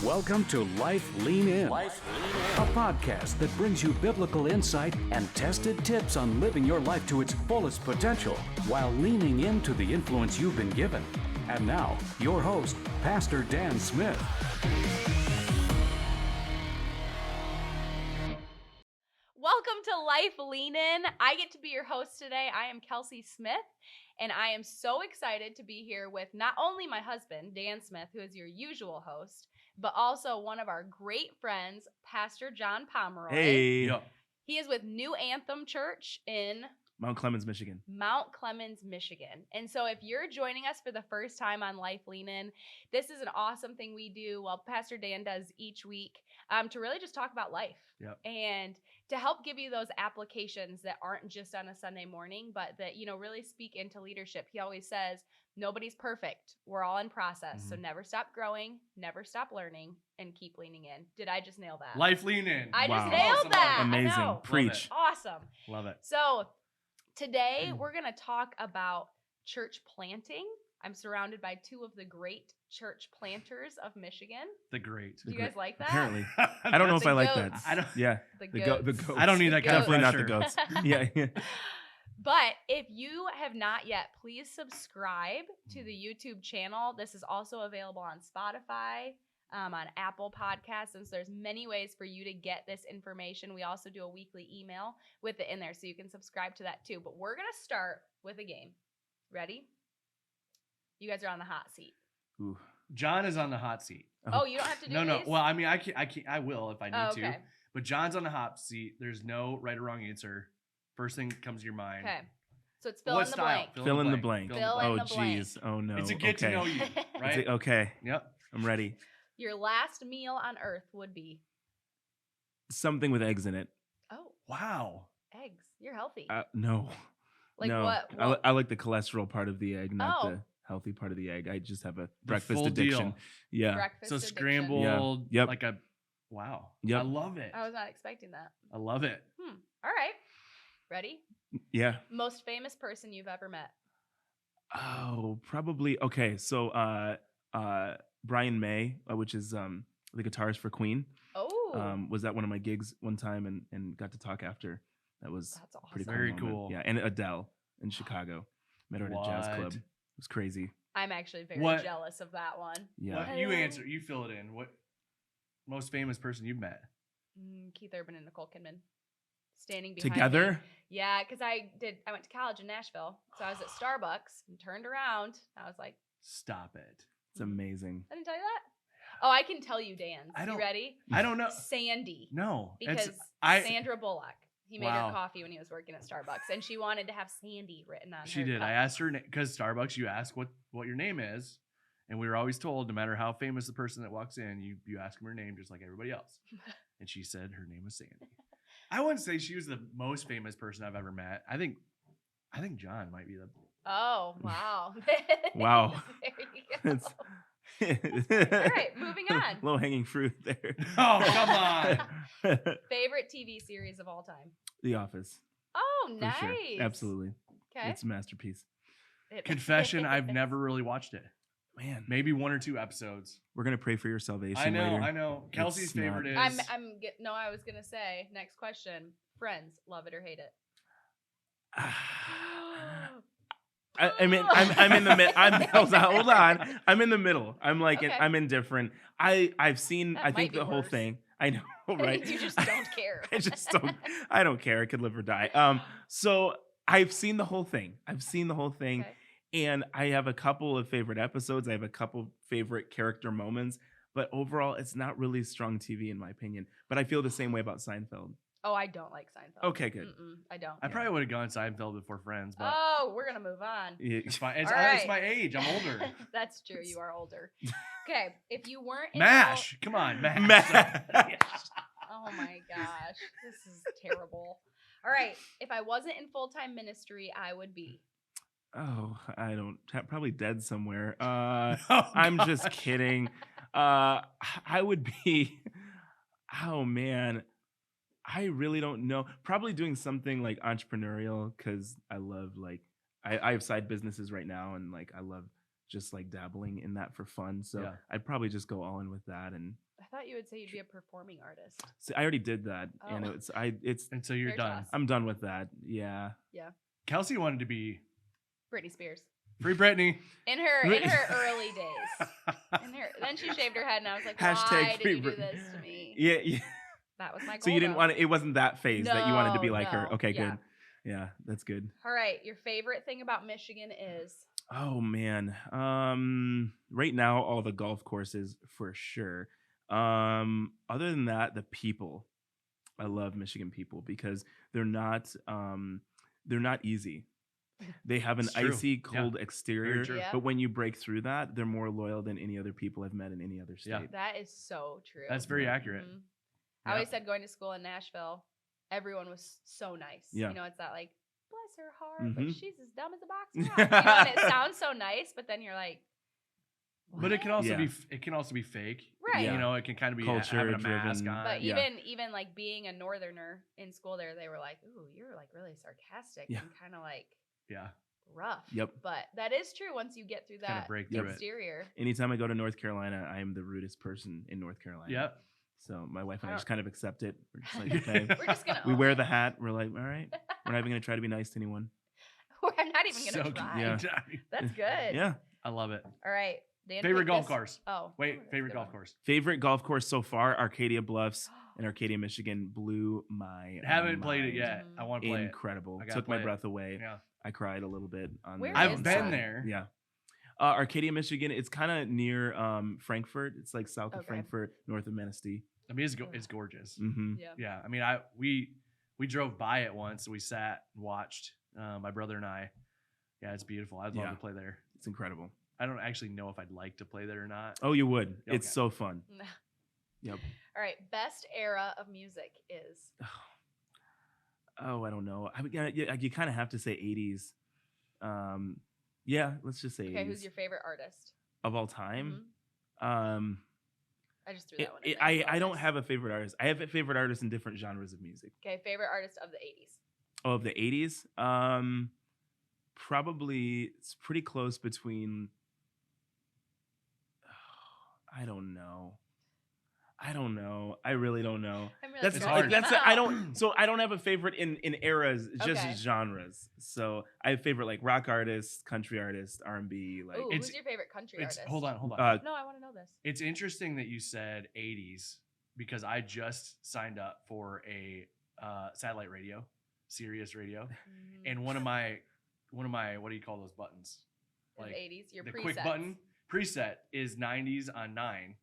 Welcome to Life Lean In, a podcast that brings you biblical insight and tested tips on living your life to its fullest potential while leaning into the influence you've been given. And now, your host, Pastor Dan Smith. Welcome to Life Lean In. I get to be your host today. I am Kelsey Smith, and I am so excited to be here with not only my husband, Dan Smith, who is your usual host, but also one of our great friends, Pastor John Pomeroy. Hey. Yep. He is with New Anthem Church in Mount Clemens, Michigan. Mount Clemens, Michigan. And so if you're joining us for the first time on Life Lean In, this is an awesome thing we do, well, Pastor Dan does each week, to really just talk about life. Yep. And to help give you those applications that aren't just on a Sunday morning, but that, really speak into leadership. He always says, nobody's perfect. We're all in process. So never stop growing, never stop learning, and keep leaning in. Did I just nail that? Life Lean In. I just Wow. nailed Awesome. that. I Amazing. know. Preach. Awesome. Love it. So today we're going to talk about church planting. I'm surrounded by two of the great church planters of Michigan. The great. Do you guys like that? Apparently. I don't know if The I like goats. that. I don't. Yeah. The The goats. goats. I don't need that kind of Definitely not the pressure. goats. Yeah. But if you have not yet, please subscribe to the YouTube channel. This is also available on Spotify, on Apple Podcasts, and so there's many ways for you to get this information. We also do a weekly email with it in there, so you can subscribe to that too. But we're going to start with a game. Ready? You guys are on the hot seat. Ooh. John is on the hot seat. Oh, you don't have to do No. these? Well, I mean, I can't. I will if I need Oh, okay. to. But John's on the hot seat. There's no right or wrong answer. First thing comes to your mind. Okay. So it's fill What in the style? blank. Fill in the blank. Fill in Oh, the blank. jeez. Oh, no. It's a get okay. to know you, It's right? okay. Yep. I'm ready. Your last meal on earth would be? Something with eggs in it. Oh, Wow. eggs. You're healthy. No. Like no. what? I like the cholesterol part of the egg, not Oh. the healthy part of the egg. I just have a breakfast full addiction. deal. Yeah. Breakfast So addiction. scrambled. Yeah. Yep. Like a. Wow. Yep. I love it. I was not expecting that. I love it. All right. Ready? Yeah. Most famous person you've ever met? Oh, probably. Okay. So, Brian May, which is the guitarist for Queen, Oh, was at one of my gigs one time and got to talk after. That was that's awesome. pretty Very moment. cool. Yeah, and Adele in Chicago. Met her at a jazz club. What? It was crazy. I'm actually very What- jealous of that one. Yeah. What, you Hello. answer. You fill it in. What most famous person you've met? Keith Urban and Nicole Kidman. Standing behind Together? me. Yeah, because I went to college in Nashville. So I was at Starbucks and turned around. I was like, Stop it. It's amazing. I didn't tell you that? Oh, I can tell you, Dan. I You don't- ready? I don't know. Sandy. No. Because I. Sandra Bullock. He made Wow. her coffee when he was working at Starbucks, and she wanted to have Sandy written on She her did. cup. I asked her because Starbucks. You ask what your name is, and we were always told no matter how famous the person that walks in, you ask them her name just like everybody else. And she said her name was Sandy. I wouldn't say she was the most famous person I've ever met. I think John might be the. Oh, wow. Wow. There you go. It's All right, moving on. Low hanging fruit there. Oh, come on. Favorite TV series of all time? The Office. Oh, For nice. sure. Absolutely. Okay. It's a masterpiece. Confession: I've never really watched it. Man, Maybe 1 or 2 episodes. we're gonna pray for your salvation I know. later. I know. Kelsey's not- favorite is. No, I was gonna say next question. Friends, love it or hate it? I mean, I'm in the mid. Hold on. I'm in the middle. I'm like, Okay. I'm indifferent. I've seen. That I might think be the whole worse. thing. I know, right? You just don't care. I just don't. I don't care. I could live or die. So I've seen the whole thing. Okay. And I have a couple of favorite episodes. I have a couple favorite character moments. But overall, it's not really strong TV in my opinion. But I feel the same way about Seinfeld. Oh, I don't like Seinfeld. Okay, good. I don't. I probably would have gone Seinfeld before Friends, but Oh, we're gonna move on. Yeah. it's fine. It's, All right. it's my age. I'm older. That's true. You are older. Okay, if you weren't Mash. Come on, Mash. Mash. Oh my gosh, this is terrible. All right, if I wasn't in full-time ministry, I would be. Oh, I don't. Probably dead somewhere. Oh, I'm just gosh. kidding. I would be. Oh man, I really don't know. Probably doing something like entrepreneurial because I love I have side businesses right now and I love just like dabbling in that for fun. So Yeah. I'd probably just go all in with that. And I thought you would say you'd be a performing artist. see, I already did that, and Oh. it's And so you're Fair done. trust. I'm done with that. Yeah. Kelsey wanted to be Britney Spears. Free Britney. In her early days. Then she shaved her head, and I was like, Hashtag why did free you do Britney. this to me? Yeah. That was my goal. So you didn't though. want it wasn't that phase that you wanted to be No, like her. no. Okay, Yeah. good. Yeah, that's good. All right, your favorite thing about Michigan is? Oh man. Right now all the golf courses for sure. Other than that, the people. I love Michigan people because they're not easy. They have an It's true. icy, Yeah. cold exterior, true. Yep. but when you break through that, they're more loyal than any other people I've met in any other state. Yeah. That is so true. That's very Yeah. accurate. Mhm. Yeah. I always said going to school in Nashville, everyone was so nice. Yeah. You know, it's that like, bless her heart, Mhm. but she's as dumb as a box of rocks. You know, and it sounds so nice, but then you're like, But it can also Yeah. be fake. Right. Yeah. You know, it can kind of be Culture having a mask driven. on. but yeah. even like being a northerner in school there, they were like, ooh, you're like really sarcastic Yeah. and kind of like yeah. rough. Yep. But that is true once you get through Kind of that break through it. exterior. Anytime I go to North Carolina, I am the rudest person in North Carolina. Yep. So my wife and I I just kind of accept it. We're just like, okay. We're just gonna We own wear it. the hat. We're like, all right. We're not even gonna try to be nice to anyone. I'm not even gonna So try. Yeah. That's good. Yeah. I love it. All right. Dan, Favorite pick golf this- course. Oh. Wait, that's a favorite good golf one. course. Favorite golf course so far, Arcadia Bluffs in Arcadia, Michigan, blew my Haven't played it mind. yet. I want to play it. Incredible. I gotta Took my play it. breath away. Yeah. I cried a little bit on Where the is I've that? been inside. there. Yeah. Arcadia, Michigan. It's kind of near Frankfurt. It's like south of Okay. Frankfurt, north of Manistee. I mean, it's gorgeous. Mm-hmm. Yeah. Yeah. I mean, we drove by it once. We sat and watched. My brother and I. Yeah, it's beautiful. I'd love Yeah. to play there. It's incredible. I don't actually know if I'd like to play there or not. Oh, you would. It's Okay. so fun. Yep. All right. Best era of music is. Oh, I don't know. You kind of have to say 80s. Yeah, let's just say 80s. Okay. Who's your favorite artist? of all time? Mhm. I just threw that one. In there. I don't Bonus. have a favorite artist. I have a favorite artist in different genres of music. Okay. Favorite artist of the 80s. Oh, of the 80s? Probably it's pretty close between I don't know. I really don't know. I'm really That's It's throwing hard. like them that's it. I out. don't so I don't have a favorite in eras, just Okay. genres. So I have favorite like rock artists, country artists, R&B, like Ooh, It's- who's your favorite country It's artist? hold on. No, I want to know this. It's interesting that you said 80s because I just signed up for a satellite radio, Sirius radio, Mhm. and one of my what do you call those buttons? In the 80s, your the presets. quick button preset is 90s on 9,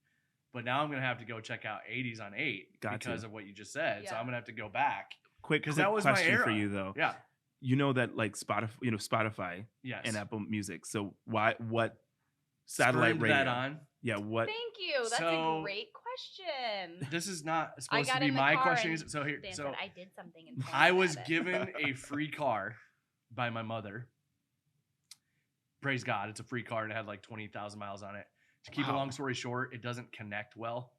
but now I'm gonna have to go check out 80s on 8 Got because to. of what you just said. So Yeah. I'm gonna have to go back. quick 'Cause quick that was my question for era. you though. Yeah. You know that like Spotify Yes. and Apple Music. So what satellite Screwed radio? that on. Yeah, what Thank you. That's So- a great question. This is not supposed to got be in the my car question. and So here, Dan so said I did something. And I pointed was at it. given a free car by my mother. Praise God, it's a free car and it had like 20,000 miles on it. To keep a Wow. long story short, it doesn't connect well.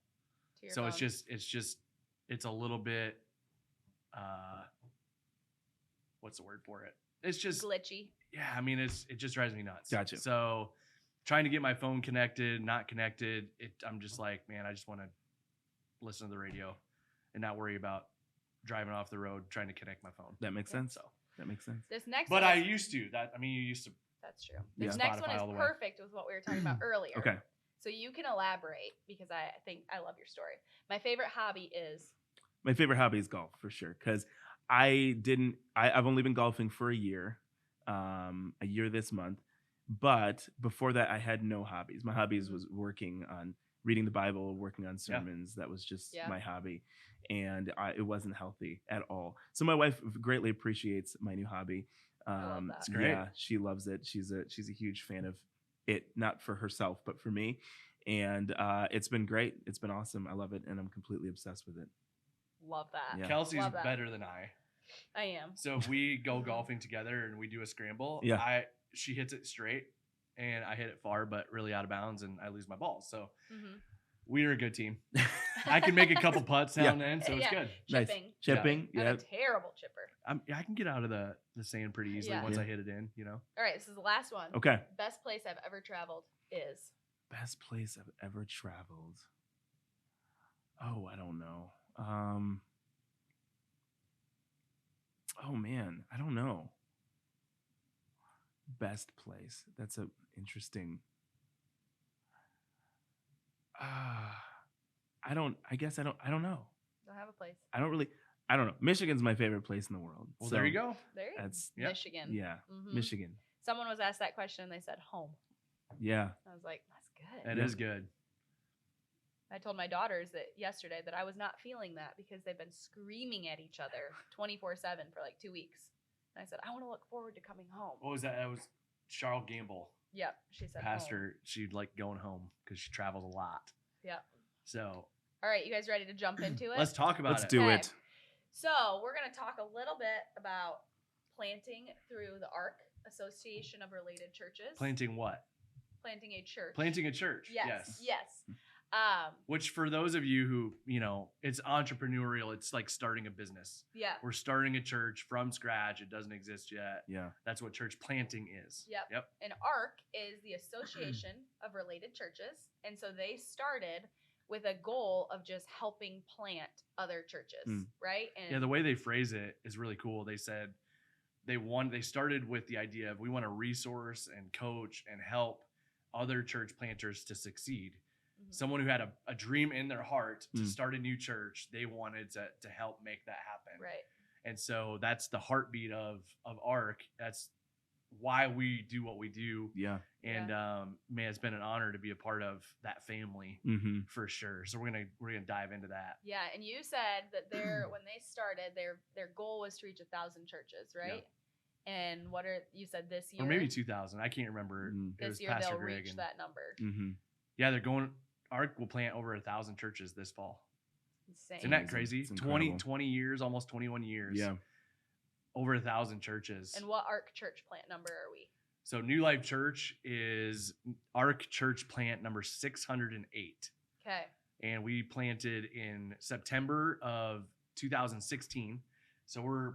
To your So phone. it's a little bit what's the word for it? It's just glitchy. yeah, I mean it just drives me nuts. Gotcha. So trying to get my phone connected, not connected, I'm just like, man, I just want to listen to the radio and not worry about driving off the road trying to connect my phone. that makes Yeah. sense. So That makes sense. This next but one I is- used to. You used to. That's true. Yeah. This next one Spotify all the is way. perfect with what we were talking about earlier. Okay. So you can elaborate because I think I love your story. My favorite hobby is My favorite hobby is golf for sure. Because I've only been golfing for a year this month. But before that, I had no hobbies. My hobbies was working on reading the Bible, working on sermons. That was just Yeah. my hobby. And it wasn't healthy at all. So my wife greatly appreciates my new hobby. love that. That's great. Yeah, she loves it. She's a huge fan of it, not for herself, but for me. And it's been great. It's been awesome. I love it. And I'm completely obsessed with it. love that. Yeah. Kelsey's Love that. better than I. I am. So if we go golfing together and we do a scramble, Yeah. she hits it straight and I hit it far, but really out of bounds, and I lose my balls. So Mhm. We're a good team. I can make a couple putts now Yeah. and then, so it's good. Nice. Chipping. Chipping. I'm Yeah. a terrible chipper. I can get out of the sand pretty easily Yeah. once Yeah. I hit it in, you know? All right, this is the last one. Okay. Best place I've ever traveled is. Best place I've ever traveled. Oh, I don't know. Oh man, I don't know. Best place. That's a interesting. I don't know. Don't have a place. I don't know. Michigan's my favorite place in the world. Well, So there you go. There you go. That's Yep. Michigan. yeah, Mhm. Michigan. Someone was asked that question and they said home. Yeah. I was like, that's good. That Yeah. is good. I told my daughters that yesterday that I was not feeling that because they've been screaming at each other 24/7 for like 2 weeks. And I said, I want to look forward to coming home. What was that? That was Charles Gamble, Yep. She said pastor. home. She'd like going home because she travels a lot. Yep. So All right, you guys ready to jump into it? let's talk about Let's it. do Okay. it. So we're going to talk a little bit about planting through the ARC, Association of Related Churches. Planting what? Planting a church. Planting a church. Yes. Yes. Which for those of you who, you know, it's entrepreneurial, it's like starting a business. Yeah. We're starting a church from scratch. It doesn't exist yet. Yeah. That's what church planting is. Yep. Yep. And ARC is the Association of Related Churches. And so they started with a goal of just helping plant other churches, right? And Yeah, the way they phrase it is really cool. They said they started with the idea of we want to resource and coach and help other church planters to succeed. Mhm. Someone who had a dream in their heart to Mm. start a new church, they wanted to help make that happen. Right. And so that's the heartbeat of ARC. That's why we do what we do. Yeah. And man, it's been an honor to be a part of that family Mm-hmm. for sure. So we're gonna dive into that. Yeah, and you said that when they started, their goal was to reach 1,000 churches, right? And you said this year? Or maybe 2000. I can't remember. Mm. It was This year Pastor they'll Greg reach and- that number. Mm-hmm. Yeah, ARC will plant over 1,000 churches this fall. Insane. Isn't that Amazing. crazy? It's 20 incredible. years, almost 21 years. Yeah. Over 1,000 churches. And what ARC church plant number are we? So New Life Church is ARC church plant number 608. Okay. And we planted in September of 2016. So we're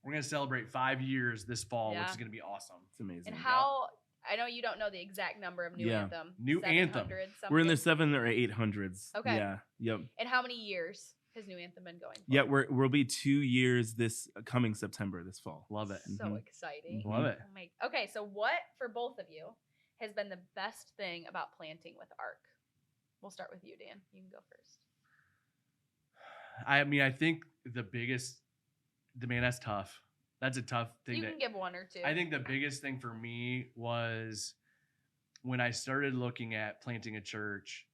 going to celebrate 5 years this fall, which Yeah. is going to be awesome. It's amazing. And how? I know you don't know the exact number of New Yeah. Anthem. New Anthem. 700 We're in the something? 700s or 800s. Okay. Yeah. Yep. And how many years has New Anthem been going for? Yeah. We'll be 2 years this coming September this fall. Love it. So Mhm. exciting. Mhm. Love it. Okay, so what for both of you has been the best thing about planting with ARC? We'll start with you, Dan. You can go first. I mean, I think that's tough. That's a tough thing. You can give one or two. I think the biggest thing for me was when I started looking at planting a church.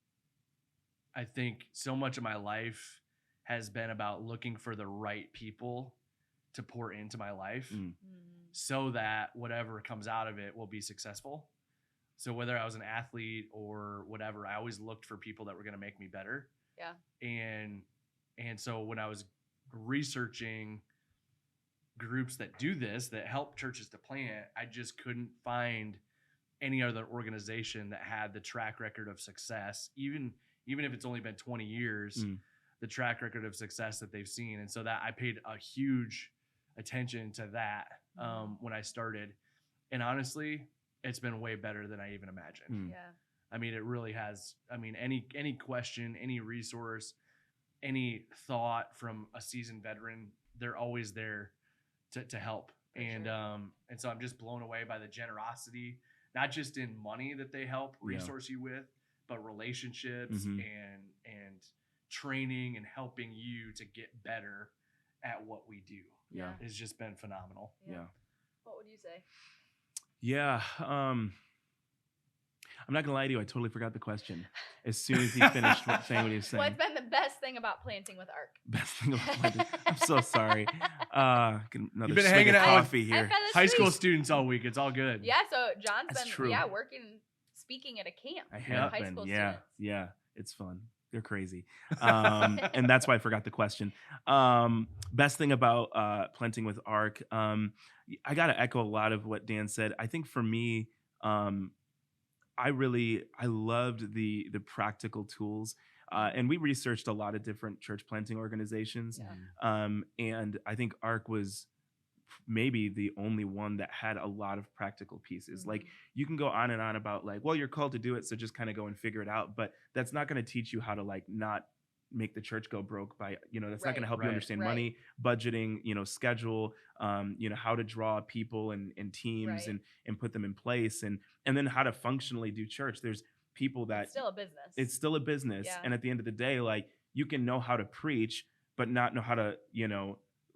I think so much of my life has been about looking for the right people to pour into my life Mm. so that whatever comes out of it will be successful. So whether I was an athlete or whatever, I always looked for people that were going to make me better. Yeah. And so when I was researching groups that do this, that help churches to plant, I just couldn't find any other organization that had the track record of success, even if it's only been 20 years, the track record of success that they've seen. And so that I paid a huge attention to that when I started. And honestly, it's been way better than I even imagined. Yeah. I mean, it really has. I mean, any question, any resource, any thought from a seasoned veteran, they're always there to help. For And sure. and so I'm just blown away by the generosity, not just in money that they help Yeah. resource you with, but relationships Mhm. and training and helping you to get better at what we do. Yeah. It's just been phenomenal. Yeah. What would you say? Yeah. I'm not gonna lie to you. I totally forgot the question as soon as he finished saying what he was saying. What's been the best thing about planting with ARC? Best thing about planting. I'm so sorry. Another You've been swig hanging of out with- coffee here. High school students all week. It's all good. Yeah, so John's That's been true. working, speaking at a camp. I with have high been. school Yeah. students. Yeah. It's fun. They're crazy. And that's why I forgot the question. Best thing about planting with ARC. I got to echo a lot of what Dan said. I think for me, I loved the practical tools. And we researched a lot of different church planting organizations. Yeah. And I think ARC was maybe the only one that had a lot of practical pieces. Like, you can go on and on about like, well, you're called to do it, so just kind of go and figure it out. But that's not going to teach you how to like not make the church go broke by, that's not going to help you Right. understand Right. money, budgeting, schedule, how to draw people and teams Right. and put them in place, and then how to functionally do church. There's people that It's still a business. it's still a business. Yeah. And at the end of the day, like, you can know how to preach, but not know how to,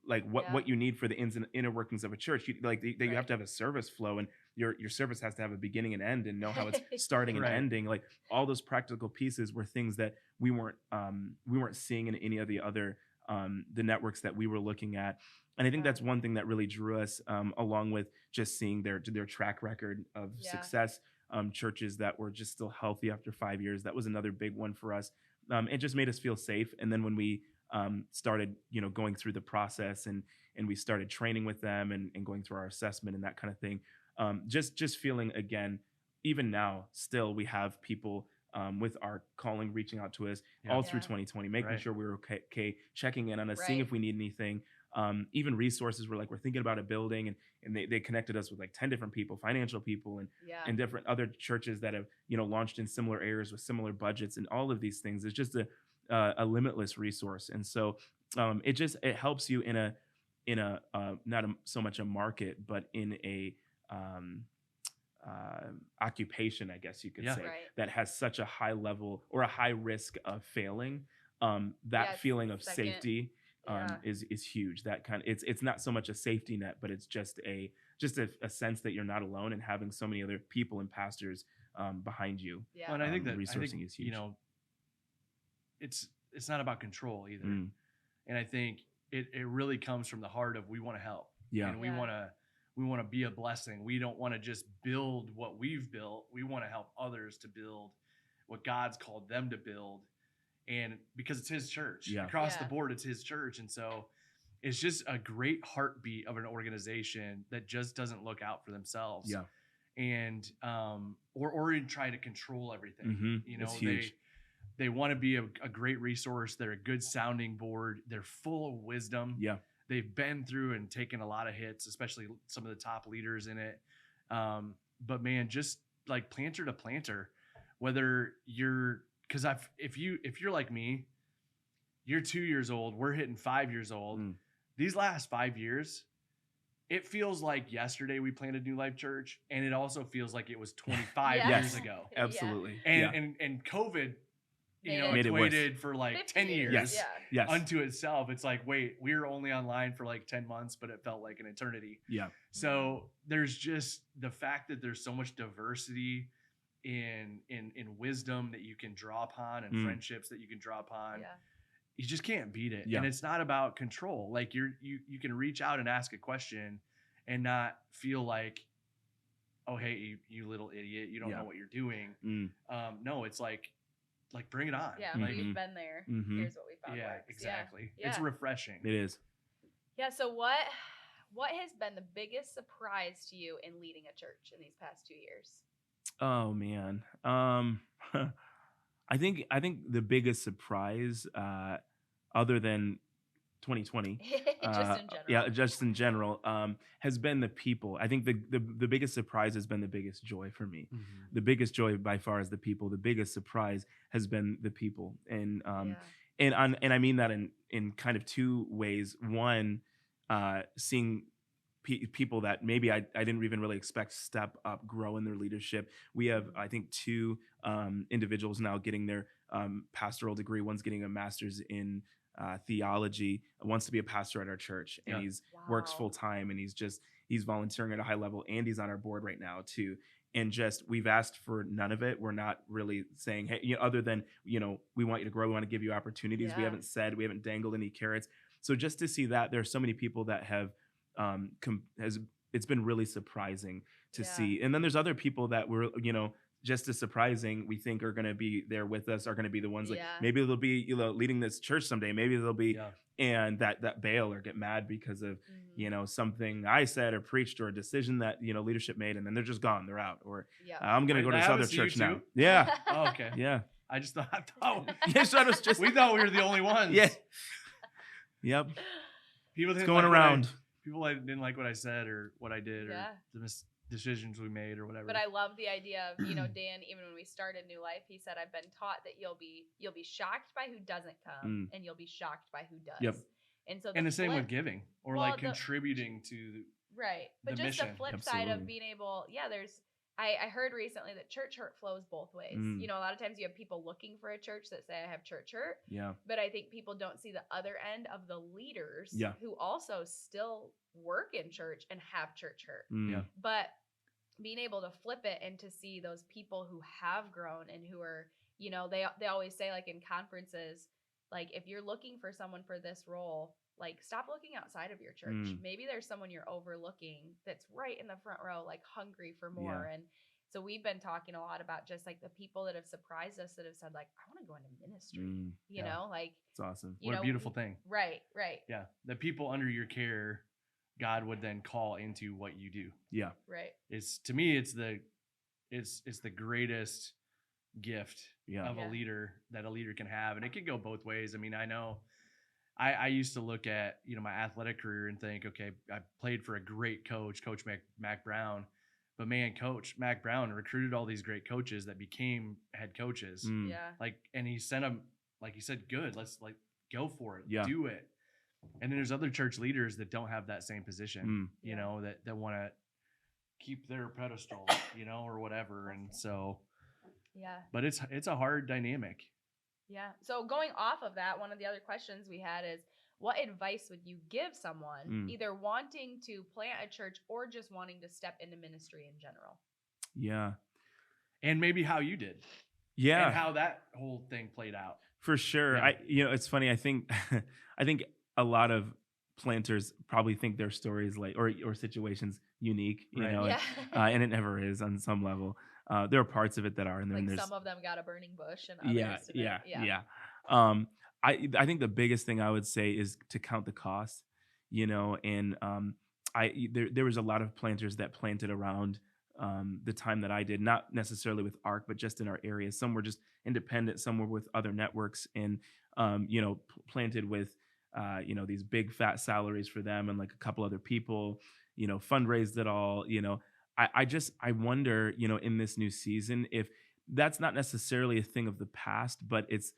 like what you need for the ins and inner workings of a church. You Right. have to have a service flow, and your service has to have a beginning and end, and know how it's starting and Right. ending. Like, all those practical pieces were things that we weren't seeing in any of the other the networks that we were looking at. And I think Yeah. that's one thing that really drew us, along with just seeing their track record of Yeah. success. Churches that were just still healthy after 5 years. That was another big one for us. It just made us feel safe. And then when we started, going through the process, and we started training with them, and going through our assessment and that kind of thing, just feeling, again, even now, still we have people with our calling reaching out to us all through Yeah. 2020, making Right. sure we were okay, checking in on us, seeing Right. if we need anything. Even resources, we're thinking about a building, and they connected us with like 10 different people, financial people, Yeah. and different other churches that have launched in similar areas with similar budgets, and all of these things. It's just a limitless resource. And so it helps you in a not so much a market, but in a occupation, I guess you could Yeah. say, Right. that has such a high level or a high risk of failing. That Yeah, it's feeling of second- safety Yeah. is huge. That kind of, it's not so much a safety net, but it's just a sense that you're not alone, and having so many other people and pastors behind you. Yeah. Well, and I think resourcing is huge. It's not about control either. Mm. And I think it really comes from the heart of, we want to help. Yeah. And we Yeah. want to be a blessing. We don't want to just build what we've built. We want to help others to build what God's called them to build. And because it's his church, Yeah. across the Yeah. board, it's his church. And so it's just a great heartbeat of an organization that just doesn't look out for themselves. Yeah. And or even try to control everything. Mhm. It's huge. They want to be a great resource. They're a good sounding board. They're full of wisdom. Yeah. They've been through and taken a lot of hits, especially some of the top leaders in it. But man, just like planter to planter, whether you're, because if you're like me, you're 2 years old, we're hitting 5 years old. Mm. These last 5 years, it feels like yesterday we planted New Life Church, and it also feels like it was 25 Yes. years ago. Yeah. Absolutely. And COVID, Made it worse. equated for like 50 10 years. Yes. Yeah. Yes. Unto itself. It's like, wait, we were only online for like 10 months, but it felt like an eternity. Yeah. So there's just the fact that there's so much diversity in wisdom that you can draw upon, and Mm. friendships that you can draw upon. Yeah. You just can't beat it. Yeah. And it's not about control. Like you can reach out and ask a question and not feel like, oh, hey, you little idiot, you don't Yeah. know what you're doing. Mm. No, it's like bring it on. Yeah. Mhm. We've been there. Mhm. Here's what we found. Yeah, works. exactly. Yeah. It's refreshing. It is. Yeah. So what has been the biggest surprise to you in leading a church in these past 2 years? Oh man. I think the biggest surprise, other than 2020, Just in general. yeah, just in general, has been the people. I think the biggest surprise has been the biggest joy for me. The biggest joy by far is the people. The biggest surprise has been the people, and Yeah. and I mean that in kind of two ways. One, seeing people that maybe I didn't even really expect step up, grow in their leadership. We have, I think, two individuals now getting their pastoral degree. One's getting a master's in theology, wants to be a pastor at our church, and Yeah. he's works Wow. full time, and he's volunteering at a high level, and he's on our board right now too. And just, we've asked for none of it. We're not really saying, hey, other than, we want you to grow, we want to give you opportunities. We Yeah. haven't dangled any carrots. So just to see that, there's so many people that have it's been really surprising to Yeah. see. And then there's other people that were, just as surprising we think are going to be there with us are going to be the ones like Yeah. maybe they'll be leading this church someday, maybe they'll be Yeah. and that bail or get mad because of Mhm. something I said or preached or a decision that leadership made, and then they're just gone, they're out, or Yep. I'm gonna Wait, go to that this other happens to you church now. too? Yeah. Oh, okay. Yeah. I thought Yeah, so it was just we thought we were the only ones. yeah. Yep. People It's didn't going like around. People didn't like what I said or what I did Yeah. or the decisions we made or whatever. But I love the idea of, Dan, even when we started New Life, he said, I've been taught that you'll be shocked by who doesn't come and you'll be shocked by who does. Yep. And so and the same with giving or Well, like contributing to right. But the just mission. the flip side of Absolutely. being able, I heard recently that church hurt flows both ways. Mm. A lot of times you have people looking for a church that say I have church hurt. Yeah. But I think people don't see the other end of the leaders Yeah. who also still work in church and have church hurt. Mm. Yeah. But being able to flip it and to see those people who have grown and who are, they always say, like in conferences, like if you're looking for someone for this role, like stop looking outside of your church. Maybe there's someone you're overlooking that's right in the front row, like hungry for more. Yeah. And so we've been talking a lot about just like the people that have surprised us that have said like, I want to go into ministry, Yeah. like It's awesome. what a beautiful thing. Right. Yeah. The people under your care, God would then call into what you do. Yeah. Right. To me, it's the greatest gift Yeah. of Yeah. a leader that a leader can have. And it can go both ways. I mean, I know I used to look at, my athletic career and think, okay, I played for a great coach, Coach Mac Brown, but man, Coach Mac Brown recruited all these great coaches that became head coaches. Mm. Yeah. And he sent them, like he said, good, let's go for it. Yeah. Do it. And then there's other church leaders that don't have that same position, Yeah. that want to keep their pedestal, or whatever. And so, Yeah. but it's a hard dynamic. Yeah. So going off of that, one of the other questions we had is, what advice would you give someone either wanting to plant a church or just wanting to step into ministry in general? Yeah. And maybe how you did. Yeah. And how that whole thing played out. For sure. Yeah. It's funny. I think a lot of planters probably think their stories like or situations unique, Right. Yeah. and it never is on some level. There are parts of it that are, and then Like there's some of them got a burning bush and others yeah. yeah. I think the biggest thing I would say is to count the cost, and there was a lot of planters that planted around the time that I did, not necessarily with ARC, but just in our area. Some were just independent, some were with other networks, and planted with these big fat salaries for them and like a couple other people, fundraised it all. I wonder, in this new season, if that's not necessarily a thing of the past, but it's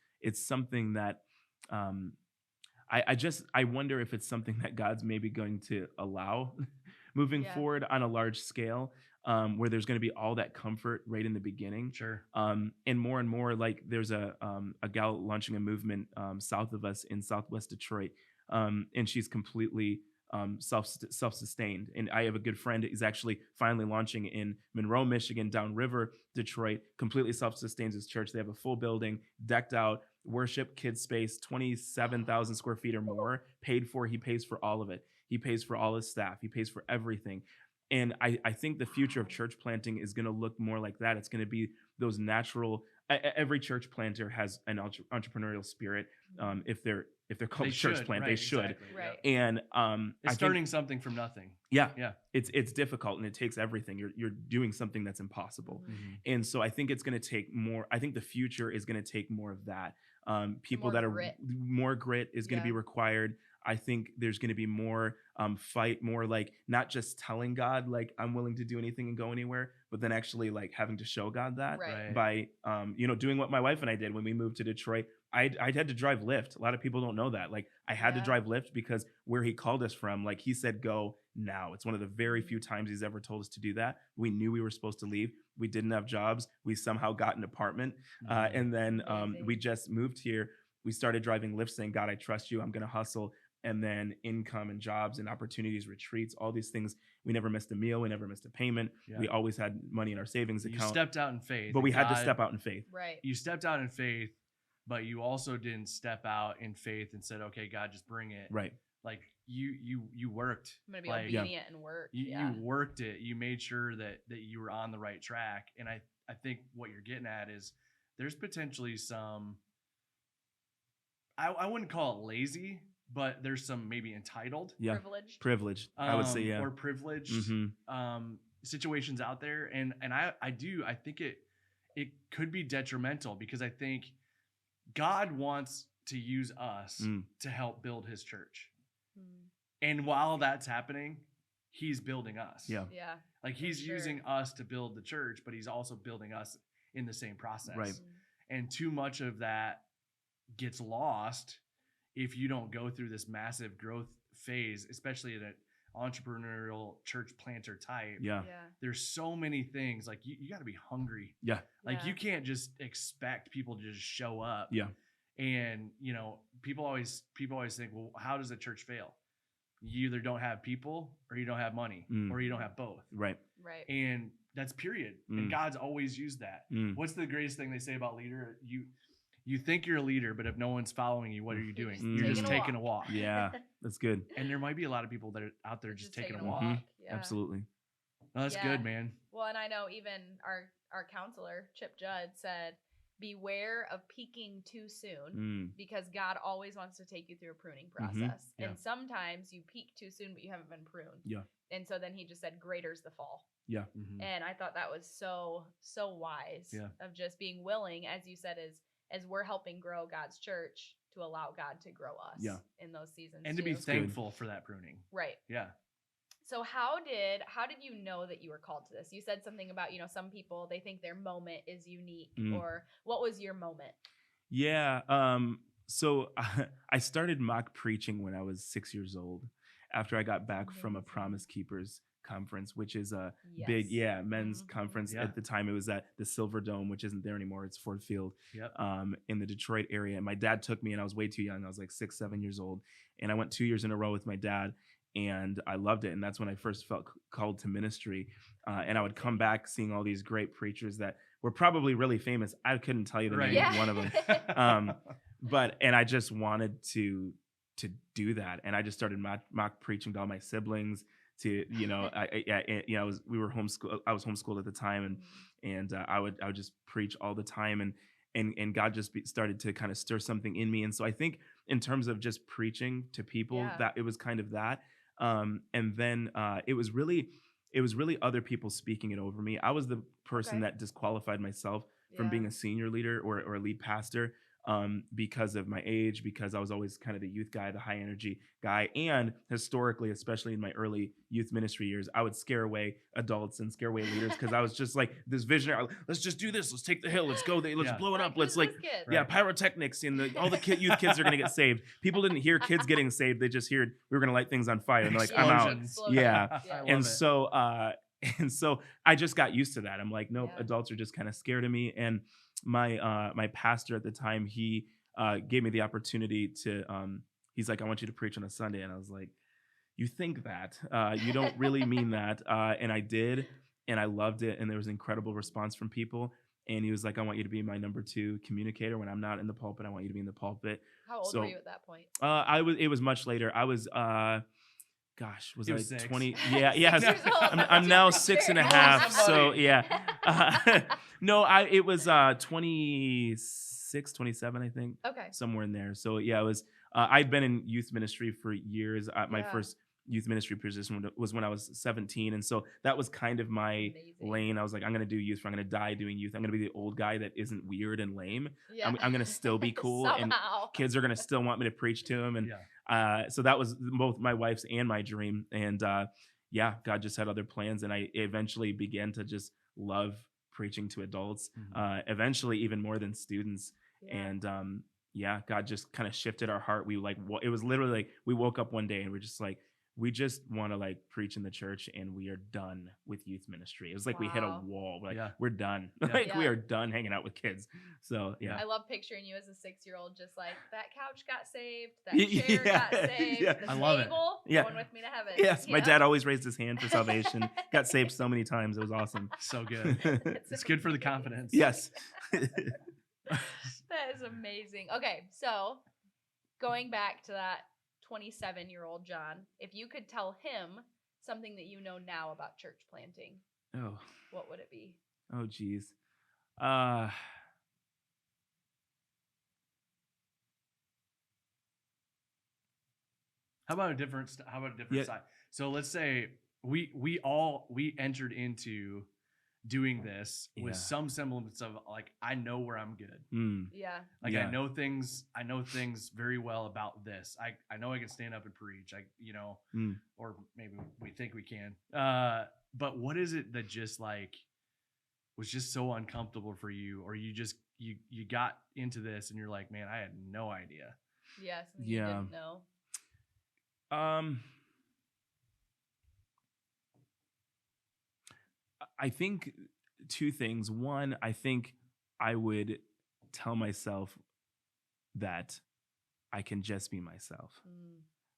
something that I wonder if it's something that God's maybe going to allow moving Yeah. forward on a large scale, where there's going to be all that comfort right in the beginning. Sure. And more like there's a gal launching a movement south of us in Southwest Detroit, and she's completely self-sustained. And I have a good friend who's actually finally launching in Monroe, Michigan, downriver Detroit, completely self-sustains his church. They have a full building, decked out, worship, kids space, 27,000 square feet or more, paid for. He pays for all of it. He pays for all his staff. He pays for everything. And I think the future of church planting is going to look more like that. It's going to be those natural. Every church planter has an entrepreneurial spirit. If they're called They church should, plant, right, they should. exactly, yeah. Right. And It's I starting think, something from nothing. yeah, Yeah. it's difficult and it takes everything. You're doing something that's impossible. And so I think it's going to take more. I think the future is going to take more of that. People More that are grit. more grit is going to be required. I think there's going to be more fight, more like not just telling God like I'm willing to do anything and go anywhere, but then actually like having to show God that Right. by doing what my wife and I did when we moved to Detroit. I had to drive Lyft. A lot of people don't know that. Like I had to Yeah. drive Lyft because where he called us from, like he said, go now. It's one of the very few times he's ever told us to do that. We knew we were supposed to leave. We didn't have jobs. We somehow got an apartment. And then Amazing. we just moved here. We started driving Lyft saying, God, I trust you. I'm going to hustle. And then income and jobs and opportunities, retreats, all these things. We never missed a meal. We never missed a payment. Yeah. We always had money in our savings You account. stepped out in faith. But we and had to God- step out in faith. Right. You stepped out in faith, but you also didn't step out in faith and said, okay, God, just bring it. Right. Like you worked. I'm gonna be like, obedient and work. You worked it. You made sure that you were on the right track. And I think what you're getting at is there's potentially some, I wouldn't call it lazy, but there's some maybe entitled, Yeah. Privileged. Privileged. I would say, yeah. or privileged situations out there. And I think it could be detrimental, because I think God wants to use us to help build his church. And while that's happening, he's building us. Yeah. Yeah. Like he's using us to build the church, but he's also building us in the same process. Right. And too much of that gets lost if you don't go through this massive growth phase, especially at an entrepreneurial church planter type. Yeah. There's so many things. Like you got to be hungry. Yeah. Like you can't just expect people to just show up. Yeah. And people always think, well, how does a church fail? You either don't have people, or you don't have money, or you don't have both. Right. And that's period. And God's always used that. What's the greatest thing they say about leader? You think you're a leader, but if no one's following you, what are you doing? You're just taking a walk. Yeah, that's good. And there might be a lot of people that are out there just taking a walk. Yeah. Absolutely. No, that's good, man. Well, and I know even our counselor, Chip Judd, said, beware of peaking too soon, because God always wants to take you through a pruning process. Yeah. And sometimes you peak too soon, but you haven't been pruned. Yeah. And so then he just said, greater's the fall. Yeah. And I thought that was so wise of just being willing, as you said, as we're helping grow God's church, to allow God to grow us in those seasons. And to be thankful for that pruning. Right. Yeah. So how did you know that you were called to this? You said something about, some people, they think their moment is unique, or what was your moment? Yeah. So I started mock preaching when I was 6 years old, after I got back from a Promise Keepers conference, which is a big, men's conference. At the time, it was at the Silver Dome, which isn't there anymore. It's Ford Field, in the Detroit area. And my dad took me, and I was way too young. I was like 6, 7 years old. And I went 2 years in a row with my dad, and I loved it. And that's when I first felt called to ministry. And I would come back seeing all these great preachers that were probably really famous. I couldn't tell you the name of one of them. And I just wanted to do that. And I just started mock preaching to all my siblings. We were homeschooled. I was homeschooled at the time, and I would just preach all the time, and God just started to kind of stir something in me. And so I think in terms of just preaching to people, that it was kind of that. And then it was really other people speaking it over me. I was the person that disqualified myself from being a senior leader or a lead pastor. Because of my age, because I was always kind of the youth guy, the high energy guy. And historically, especially in my early youth ministry years, I would scare away adults and scare away leaders, because I was just like this visionary. Let's just do this. Let's take the hill. Let's go. Let's blow it up. Let's pyrotechnics, and all the youth kids are going to get saved. People didn't hear kids getting saved. They just heard we were going to light things on fire. And they're like, I'm out. Yeah. And so I just got used to that. I'm like, nope, adults are just kind of scared of me. And my pastor at the time, he gave me the opportunity to, he's like, I want you to preach on a Sunday. And I was like, you think that, you don't really mean that. And I did, and I loved it. And there was incredible response from people. And he was like, I want you to be my number 2 communicator. When I'm not in the pulpit, I want you to be in the pulpit. How old were you at that point? It was much later. I was, was I 6. 20? Yeah. I'm now 6.5. So yeah. No, it was 26, 27, I think. Okay. Somewhere in there. So yeah, it was, I'd been in youth ministry for years. My first youth ministry position was when I was 17. And so that was kind of my lane. I was like, I'm going to do youth. I'm going to die doing youth. I'm going to be the old guy that isn't weird and lame. Yeah. I'm going to still be cool. And kids are going to still want me to preach to them. And so that was both my wife's and my dream. And God just had other plans. And I eventually began to just love preaching to adults, eventually even more than students. And God just kind of shifted our heart. It was literally like we woke up one day and we're just like, we just want to preach in the church, and we are done with youth ministry. It was like we hit a wall. We're done. We are done hanging out with kids. So I love picturing you as a 6-year-old, just like that couch got saved, that chair got saved, the I love table going with me to heaven. Yes, my dad always raised his hand for salvation. Got saved so many times. It was awesome. So good. It's good for the confidence. Yes. That is amazing. Okay, so going back to that 27-year-old John, if you could tell him something that you know now about church planting, what would it be? Oh, geez. Uh, How about a different Yeah. side? So let's say we entered into doing this with Yeah. some semblance of like, I know where I'm good. Yeah. Like Yeah. I know things very well about this. I know I can stand up and preach. Or maybe we think we can. But what is it that just like was just so uncomfortable for you, or you just you got into this and you're like, man, I had no idea. Yeah. Something you didn't know. I think two things. One, I think I would tell myself that I can just be myself.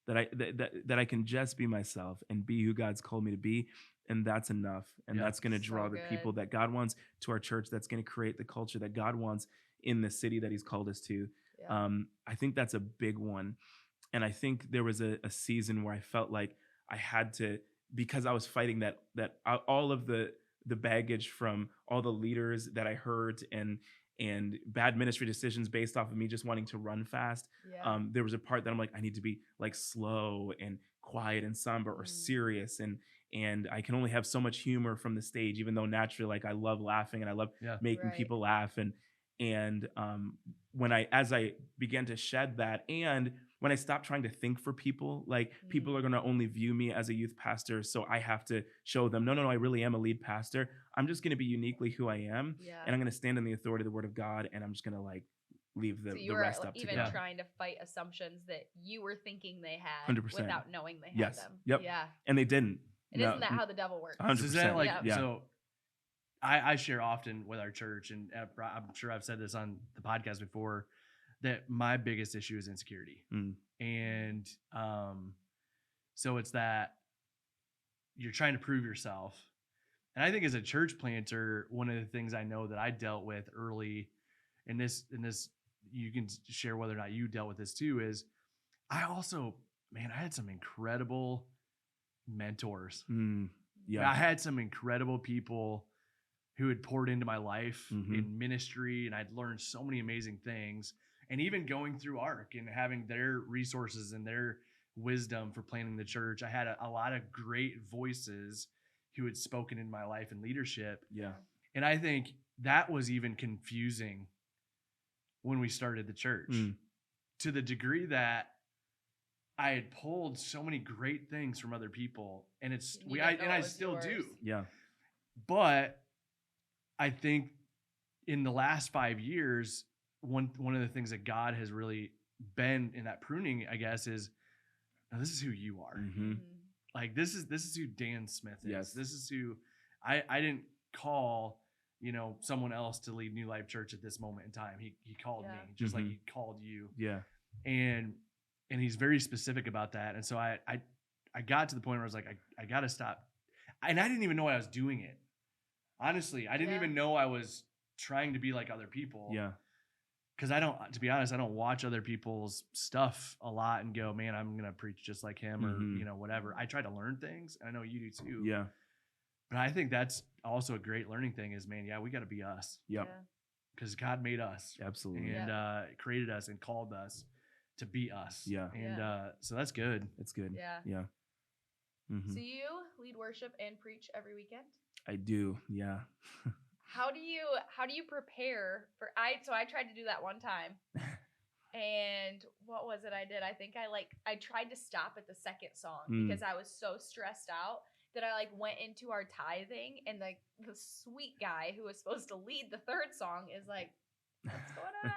That I can just be myself and be who God's called me to be, and that's enough. And that's going to draw So the people good. that God wants to our church. That's going to create the culture that God wants in the city that He's called us to. Yeah. I think that's a big one. And I think there was a season where I felt like I had to, because I was fighting that all of the baggage from all the leaders that I heard and bad ministry decisions based off of me just wanting to run fast. Yeah. There was a part that I'm like, I need to be like slow and quiet and somber or serious, and I can only have so much humor from the stage, even though naturally, like, I love laughing and I love making Right. people laugh. And as I began to shed that, and when I stopped trying to think for people, like, people are going to only view me as a youth pastor, so I have to show them, no, I really am a lead pastor. I'm just going to be uniquely who I am, Yeah. and I'm going to stand in the authority of the Word of God, and I'm just going to like leave So the you were rest up to even God. trying to fight assumptions that you were thinking they had 100%. without knowing they had Yes. them. Yep. Yeah. And they didn't. And isn't that how the devil works? 100%. So is that like, Yeah. so I share often with our church, and I'm sure I've said this on the podcast before, that my biggest issue is insecurity. And so it's that you're trying to prove yourself. And I think as a church planter, one of the things I know that I dealt with early in this, you can share whether or not you dealt with this too, is I also, man, I had some incredible mentors. Yeah. I had some incredible people who had poured into my life in ministry, and I'd learned so many amazing things. And even going through ARC and having their resources and their wisdom for planning the church, I had a lot of great voices who had spoken in my life and leadership. Yeah. And I think that was even confusing when we started the church, to the degree that I had pulled so many great things from other people, and I still do. Yeah. But I think in the last 5 years, one of the things that God has really been in that pruning, I guess, is, now this is who you are. Like, this is who Dan Smith is. Yes. This is who I didn't call, someone else to lead New Life Church at this moment in time. He called me, just like he called you. Yeah. And he's very specific about that. And so I got to the point where I was like, I got to stop. And I didn't even know I was doing it. Honestly, I didn't even know I was trying to be like other people. Yeah. Because to be honest, I don't watch other people's stuff a lot and go, man, I'm going to preach just like him or, whatever. I try to learn things. I know you do too. Yeah. But I think that's also a great learning thing is, man, we got to be us. Yep. Because God made us. Absolutely. And created us and called us to be us. Yeah. And so that's good. It's good. Yeah. Yeah. So you lead worship and preach every weekend? I do. Yeah. How do you prepare for so I tried to do that one time. And what was it I did? I think I tried to stop at the second song because I was so stressed out that I went into our tithing, and the sweet guy who was supposed to lead the third song is like, what's going on?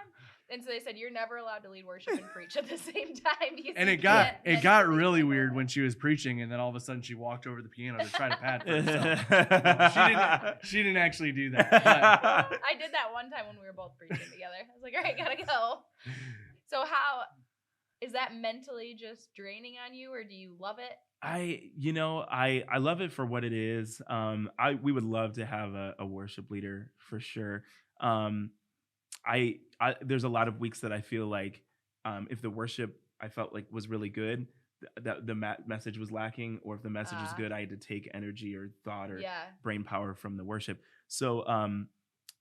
And so they said, you're never allowed to lead worship and preach at the same time. And it got really weird when she was preaching, and then all of a sudden she walked over to the piano to try to pad for herself. She didn't actually do that. But I did that one time when we were both preaching together. I was like, all right, gotta go. So how is that mentally just draining on you, or do you love it? I love it for what it is. We would love to have a worship leader for sure. There's a lot of weeks that I feel like if the worship I felt like was really good, that the message was lacking, or if the message was good, I had to take energy or thought or brain power from the worship. So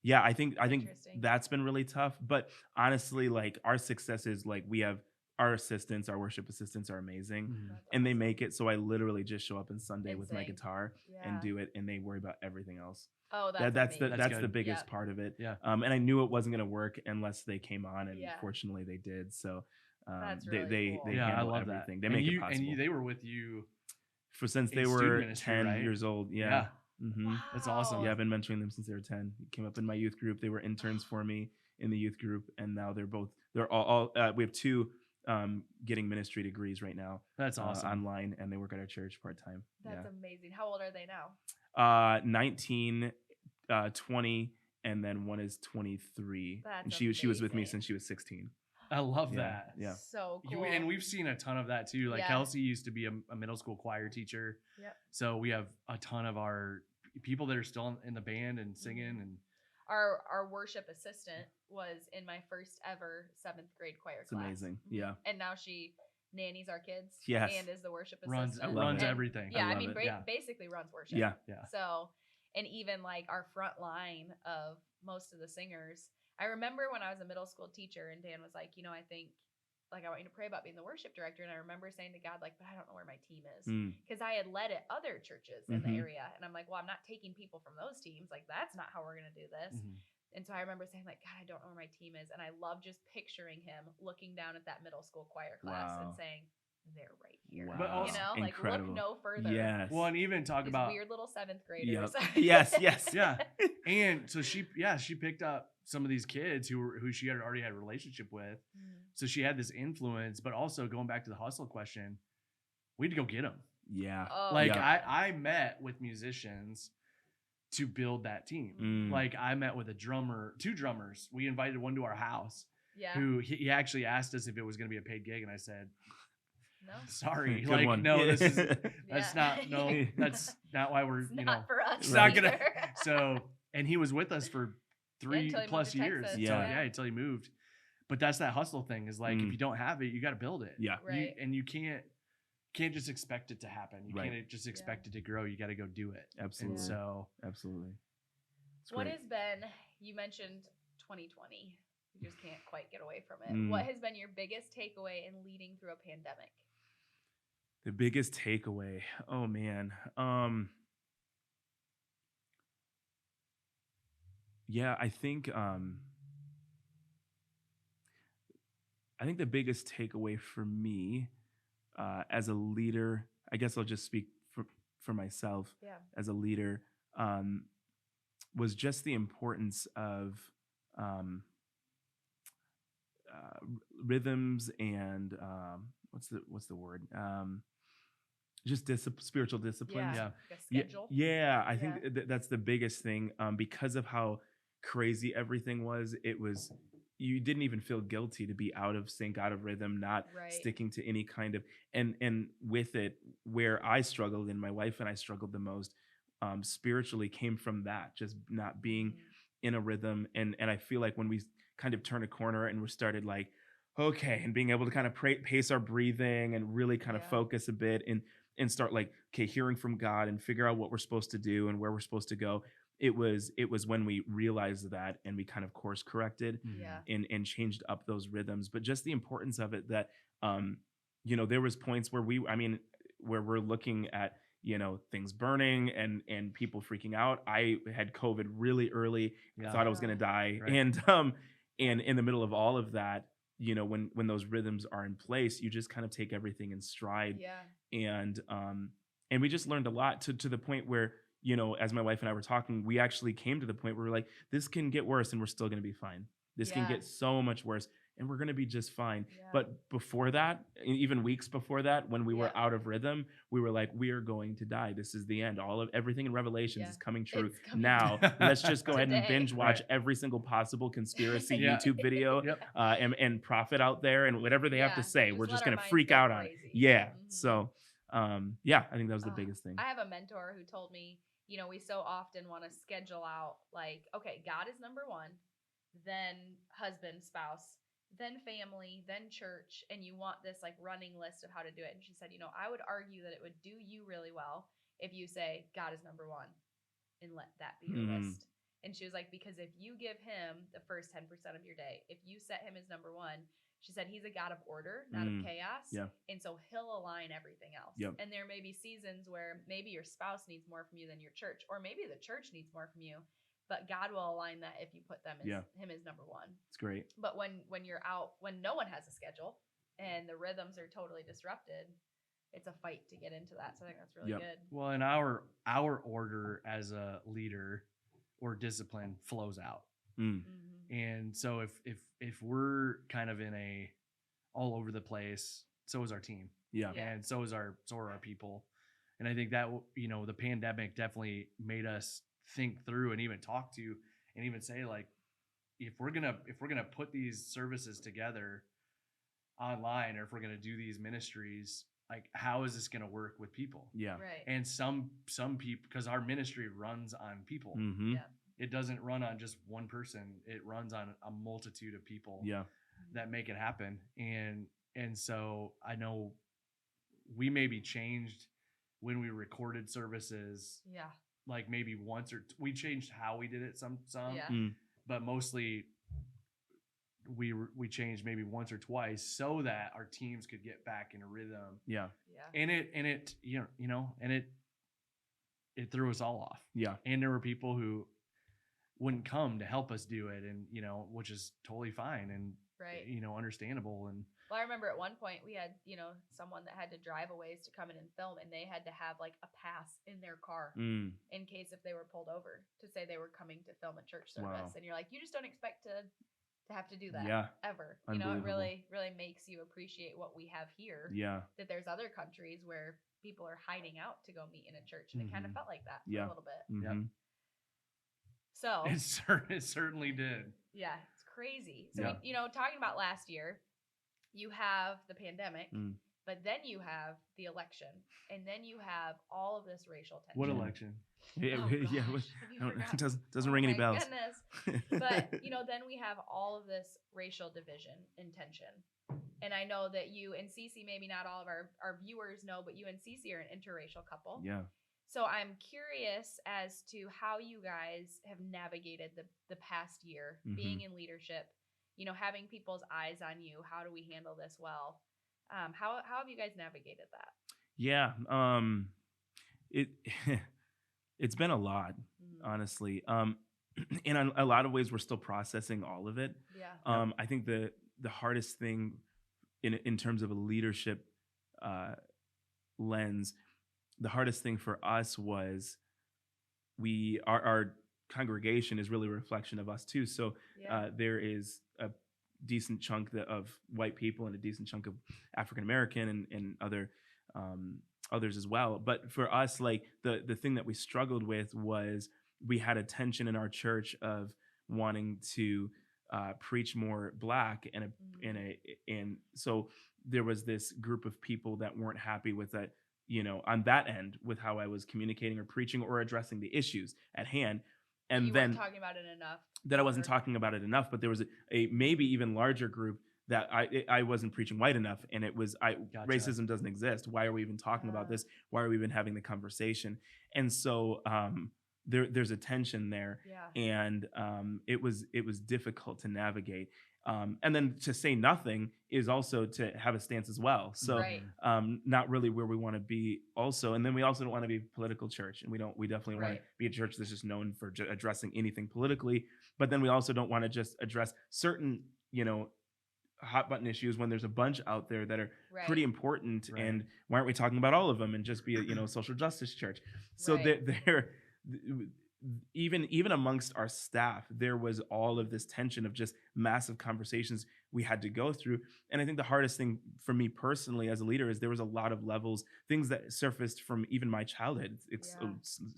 Yeah, I think Interesting. that's been really tough. But honestly, like our success is like we have our assistants, our worship assistants are amazing, Mhm. and they make it so I literally just show up on Sunday And with my sing. guitar and Yeah. do it, and they worry about everything else. Oh, that's That's the amazing. that's the good. biggest Yep. part of it. Yeah. And I knew it wasn't going to work unless they came on, and Yeah. fortunately they did. So That's they really cool. they Yeah, I handle love everything. that. They make it possible. They were with you For since they in student were ministry, 10 right? years old. Yeah. Yeah. hmm That's awesome. Yeah, I've been mentoring them since they were 10. Came up in my youth group. They were interns for me in the youth group, and now they're all we have two getting ministry degrees right now. That's awesome. Online, and they work at our church part-time. That's amazing. How old are they now? 19, 20, and then one is 23. That's and she was with me amazing. since she was 16. I love Yeah, that. yeah. So cool. And we've seen a ton of that too. Like Yeah. Kelsey used to be a middle school choir teacher. Yep. So we have a ton of our people that are still in the band and singing Mm-hmm. and Our worship assistant was in my first ever 7th grade choir It's class. amazing. Mhm. Yeah. And now she nannies our kids. Yes. And is the worship runs assistant. love it. everything. Yeah, I love mean, it. Yeah. basically runs worship. Yeah. Yeah. So, and even like our front line of most of the singers. I remember when I was a middle school teacher and Dan was like, I think, like, I want you to pray about being the worship director. And I remember saying to God, like, but I don't know where my team is. Mm. Because I had led at other churches in Mhm. the area. And I'm like, well, I'm not taking people from those teams. Like, that's not how we're going to do this. Mhm. And so I remember saying, like, God, I don't know where my team is. And I love just picturing him looking down at that middle school choir class Wow. and saying, they're right here. Wow. But also- like, Incredible. look no further. Yes. Well, and even talk These about weird little 7th graders. Yep. Yes, yes. yeah. And so she picked up some of these kids who she had already had a relationship with. Mm. So she had this influence, but also going back to the hustle question, we had to go get them. Yeah. Oh, Like Yeah. I met with musicians to build that team. Mm. Like I met with two drummers. We invited one to our house yeah. who he actually asked us if it was going to be a paid gig. And I said, No. sorry, Good like, one. no, Yeah. this is, that's Yeah. that's not why we're, It's you not know, for us. it's not gonna- either. so, and he was with us for until he moved 3+ to years. Texas, Yeah. Until he moved. But that's that hustle thing is like, if Mm. you don't have it, you got to build it. Yeah. Right. You can't just expect it to happen. You Right. can't just expect it to grow. You got to go do it. Absolutely. And so Absolutely. It's What great. has been, you mentioned 2020. You just can't quite get away from it. Mm. What has been your biggest takeaway in leading through a pandemic? The biggest takeaway. Oh man. Yeah, I think the biggest takeaway for me as a leader, I guess I'll just speak for myself Yeah. as a leader, was just the importance of rhythms and what's the word? Just spiritual disciplines. Yeah. Yeah. Like a schedule. Yeah, I think that's the biggest thing because of how crazy everything was. You didn't even feel guilty to be out of sync, out of rhythm, not Right. sticking to any kind of and with it, where I struggled and my wife and I struggled the most spiritually came from that, just not being Mhm. in a rhythm. And I feel like when we kind of turned a corner and we started like, okay, and being able to kind of pace our breathing and really kind of Yeah. focus a bit and start like, okay, hearing from God and figure out what we're supposed to do and where we're supposed to go. It was when we realized that and we kind of course corrected Yeah. and changed up those rhythms. But just the importance of it that, there was points where where we're looking at, things burning and people freaking out. I had COVID really early. Yeah. I thought I was going to die. Right. And in the middle of all of that, when those rhythms are in place, you just kind of take everything in stride. Yeah. And we just learned a lot to the point where, as my wife and I were talking, we actually came to the point where we're like, this can get worse and we're still going to be fine. This can Yeah. get so much worse and we're going to be just fine. Yeah. But before that, even weeks before that, when we were Yeah. out of rhythm, we were like, we are going to die. This is the end. Everything in Revelations Yeah. is coming true. It's coming Now, let's just go ahead and Today. binge watch Right. every single possible conspiracy Yeah. YouTube video Yep. and prophet out there and whatever they have Yeah. to say. Just We're let just our going to minds freak go out on it. crazy. Yeah. Mhm. So, I think that was the Ah, biggest thing. I have a mentor who told me, we so often want to schedule out like, okay, God is number one, then husband, spouse, then family, then church, and you want this like running list of how to do it. And she said, I would argue that it would do you really well if you say God is number one and let that be your Mm. list. And she was like, because if you give him the first 10% of your day, if you set him as number one, she said he's a God of order, not of chaos. Yeah. And so he'll align everything else. Yep. And there may be seasons where maybe your spouse needs more from you than your church, or maybe the church needs more from you, but God will align that if you put them as him as number one. It's great. But when you're out, when no one has a schedule and the rhythms are totally disrupted, it's a fight to get into that. So I think that's really good. Well, and our order as a leader or discipline flows out. And so if we're kind of in a all over the place, so is our team. Yeah. And so are our people. And I think that, the pandemic definitely made us think through and even talk to and even say, like, if we're going to put these services together online, or if we're going to do these ministries, like, how is this going to work with people? Yeah. Right. And some people, because our ministry runs on people. Mm-hmm. Yeah. It doesn't run on just one person. It runs on a multitude of people that make it happen. And so I know we maybe changed when we recorded services. Yeah. Like maybe once we changed how we did it some, Yeah. but mostly we changed maybe once or twice so that our teams could get back in a rhythm. Yeah. Yeah. And it threw us all off. Yeah. And there were people who wouldn't come to help us do it, and which is totally fine and Right. Understandable. And Well, I remember at one point we had, someone that had to drive a ways to come in and film, and they had to have like a pass in their car in case if they were pulled over to say they were coming to film a church service. Wow. And you're like, you just don't expect to have to do that ever. It Unbelievable. really, really makes you appreciate what we have here. Yeah. That there's other countries where people are hiding out to go meet in a church, and it kind of felt like that for a little bit. Mm-hmm. So it certainly did. yeah, it's crazy. So we, talking about last year, you have the pandemic, but then you have the election, and then you have all of this racial tension. What election? Yeah. Oh, Yeah. gosh, It doesn't ring any bells. Goodness. But then we have all of this racial division and tension. And I know that you and Cece, maybe not all of our viewers know, but you and Cece are an interracial couple. Yeah. So I'm curious as to how you guys have navigated the past year, being in leadership, having people's eyes on you. How do we handle this well? How have you guys navigated that? Yeah. It's been a lot, honestly. In a lot of ways, we're still processing all of it. Yeah. I think the hardest thing in terms of a leadership lens, the hardest thing for us was our congregation is really a reflection of us too. So there is a decent chunk of white people and a decent chunk of African American and others as well. But for us, like the thing that we struggled with was we had a tension in our church of wanting to preach more Black and so there was this group of people that weren't happy with that, on that end with how I was communicating or preaching or addressing the issues at hand. And you then weren't talking about it enough. That I wasn't talking about it enough, but there was a maybe even larger group that I wasn't preaching white enough, and it was Gotcha. Racism doesn't exist. Why are we even talking about this? Why are we even having the conversation? And so there's a tension there, and it was difficult to navigate. And then to say nothing is also to have a stance as well. So not really where we want to be also. And then we also don't want to be a political church, and we definitely want to be a church that's just known for addressing anything politically. But then we also don't want to just address certain, hot button issues when there's a bunch out there that are pretty important. And why aren't we talking about all of them and just be a, social justice church? So even amongst our staff, there was all of this tension of just massive conversations we had to go through. And I think the hardest thing for me personally as a leader is there was a lot of levels, things that surfaced from even my childhood. It's a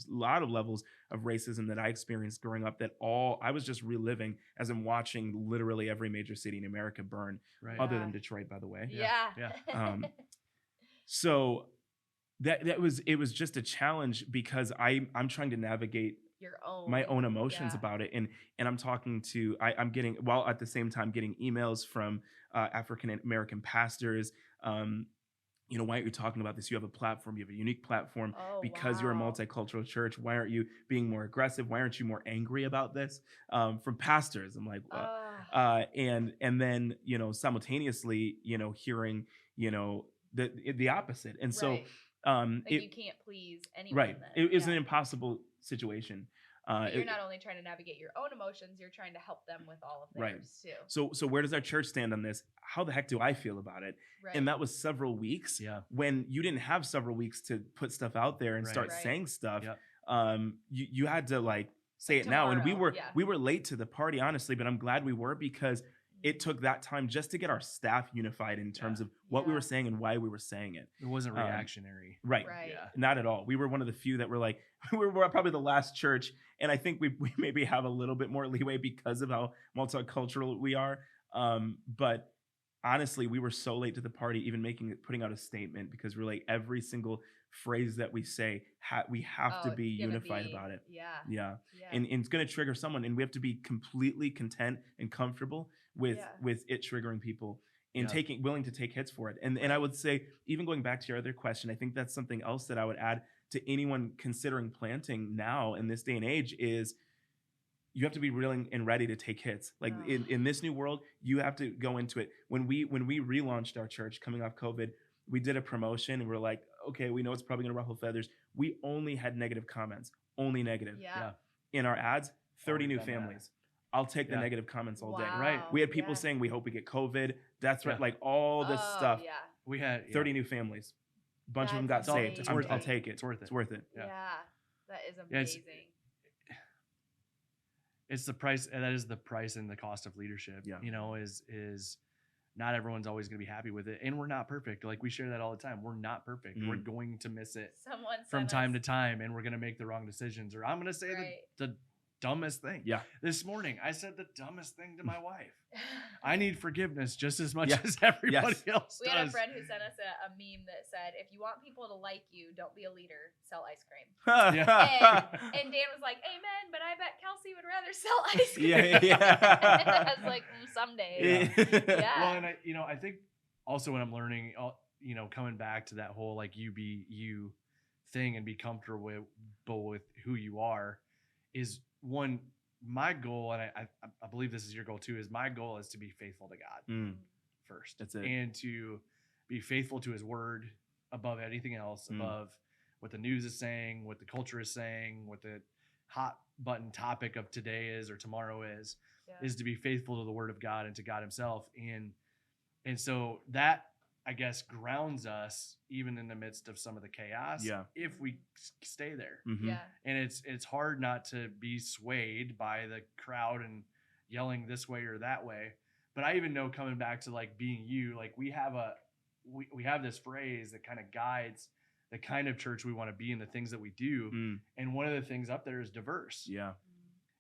lot of levels of racism that I experienced growing up that I was just reliving as I'm watching literally every major city in America burn, other than Detroit, by the way. So it was just a challenge because I'm trying to navigate my own emotions about it. And I'm talking to, I'm getting, while at the same time getting emails from African American pastors, why aren't you talking about this? You have a platform, you have a unique platform because you're a wow. multicultural church. Why aren't you being more aggressive? Why aren't you more angry about this? From pastors, I'm like, and then, simultaneously, hearing, the opposite. And so, Right. Like it, you can't please anyone right. then. It is an impossible situation. But you're not only trying to navigate your own emotions, you're trying to help them with all of Right. theirs too. So where does our church stand on this? How the heck do I feel about it? Right. And that was several weeks when you didn't have several weeks to put stuff out there and start saying stuff. You had to like say it now. And we were late to the party, honestly, but I'm glad we were, because it took that time just to get our staff unified in terms of what we were saying and why we were saying it. It wasn't reactionary. Right. Yeah. Not at all. We were one of the few that were like, we were probably the last church. And I think we maybe have a little bit more leeway because of how multicultural we are. But honestly, we were so late to the party, even putting out a statement, because we're like, every single phrase that we say, we have to be unified about it. Yeah. And it's going to trigger someone, and we have to be completely content and comfortable with it triggering people and willing to take hits for it. And I would say, even going back to your other question, I think that's something else that I would add to anyone considering planting now in this day and age is you have to be willing and ready to take hits. Like in this new world, you have to go into it. When we relaunched our church coming off COVID, we did a promotion and we're like, okay, we know it's probably going to ruffle feathers. We only had negative comments, only negative. In our ads, 30 new families. I'll take the negative comments all day. Right. We had people saying, we hope we get COVID. That's right. Like all this stuff. We had 30 new families. A bunch of them got saved. I'll take it. It's worth it. It's worth it. Yeah. That is amazing. It's the price, and that is the price and the cost of leadership. Is not everyone's always going to be happy with it, and we're not perfect. Like we share that all the time. We're not perfect. We're going to miss it from time to time, and we're going to make the wrong decisions. Or I'm going to say the dumbest thing. This morning, I said the dumbest thing to my wife. I need forgiveness just as much as everybody else We does. had a friend who sent us a meme that said, if you want people to like you, don't be a leader, sell ice cream. And Dan was like, amen, but I bet Kelsey would rather sell ice cream. I was like, someday. Well, and I think also when I'm learning, coming back to that whole like you be you thing and be comfortable with who you are is one. My goal, and I believe this is your goal too, is my goal is to be faithful to God first. That's it. And to be faithful to his word above anything else, above what the news is saying, what the culture is saying, what the hot button topic of today is or tomorrow is to be faithful to the word of God and to God himself. And so that, I guess, grounds us even in the midst of some of the chaos if we stay there. And it's hard not to be swayed by the crowd and yelling this way or that way. But I even know, coming back to like being you, like we have this phrase that kind of guides the kind of church we want to be and the things that we do. And one of the things up there is diverse.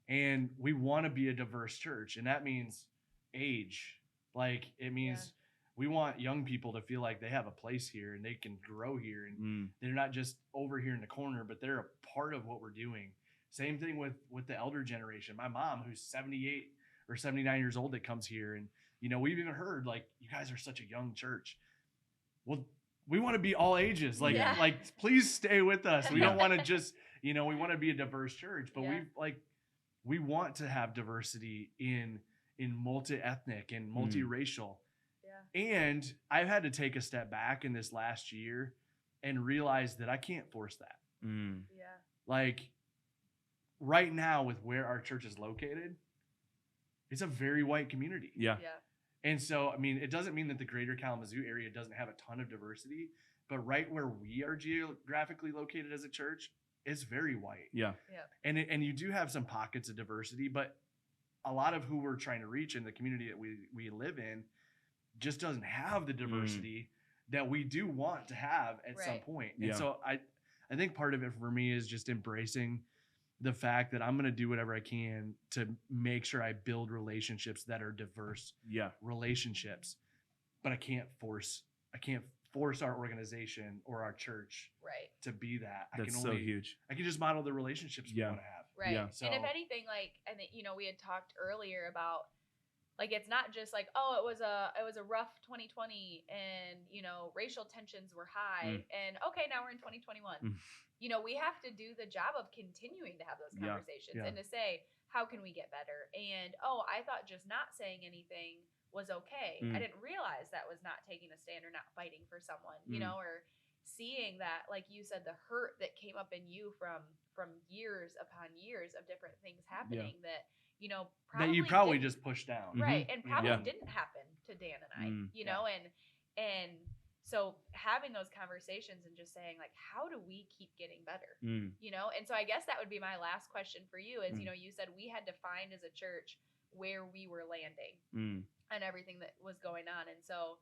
And we want to be a diverse church. And that means age. Like it means we want young people to feel like they have a place here and they can grow here, and they're not just over here in the corner, but they're a part of what we're doing. Same thing with the elder generation. My mom, who's 78 or 79 years old, that comes here, and we've even heard like, you guys are such a young church. Well, we want to be all ages. Like please stay with us. We don't want to just we want to be a diverse church, but we want to have diversity in multi-ethnic and multiracial. And I've had to take a step back in this last year and realize that I can't force that. Like right now, with where our church is located, it's a very white community. And so, I mean, it doesn't mean that the greater Kalamazoo area doesn't have a ton of diversity, but right where we are geographically located as a church, it's very white. And you do have some pockets of diversity, but a lot of who we're trying to reach in the community that we live in just doesn't have the diversity that we do want to have at some point. And so I think part of it for me is just embracing the fact that I'm going to do whatever I can to make sure I build relationships that are diverse relationships, but I can't force our organization or our church to be that. That's so huge. I can just model the relationships we want to have. So, and if anything, like, and we had talked earlier about Like, it's not just like, oh, it was a rough 2020 and, you know, racial tensions were high and okay, now we're in 2021. You know, we have to do the job of continuing to have those conversations and to say, how can we get better? And, oh, I thought just not saying anything was okay. I didn't realize that was not taking a stand or not fighting for someone, you know, or seeing that, like you said, the hurt that came up in you from years upon years of different things happening that, you know, that you probably just pushed down. Right. And probably didn't happen to Dan and I, you know, and so having those conversations and just saying, like, how do we keep getting better? You know? And so I guess that would be my last question for you is, you know, you said we had to find as a church where we were landing and everything that was going on. And so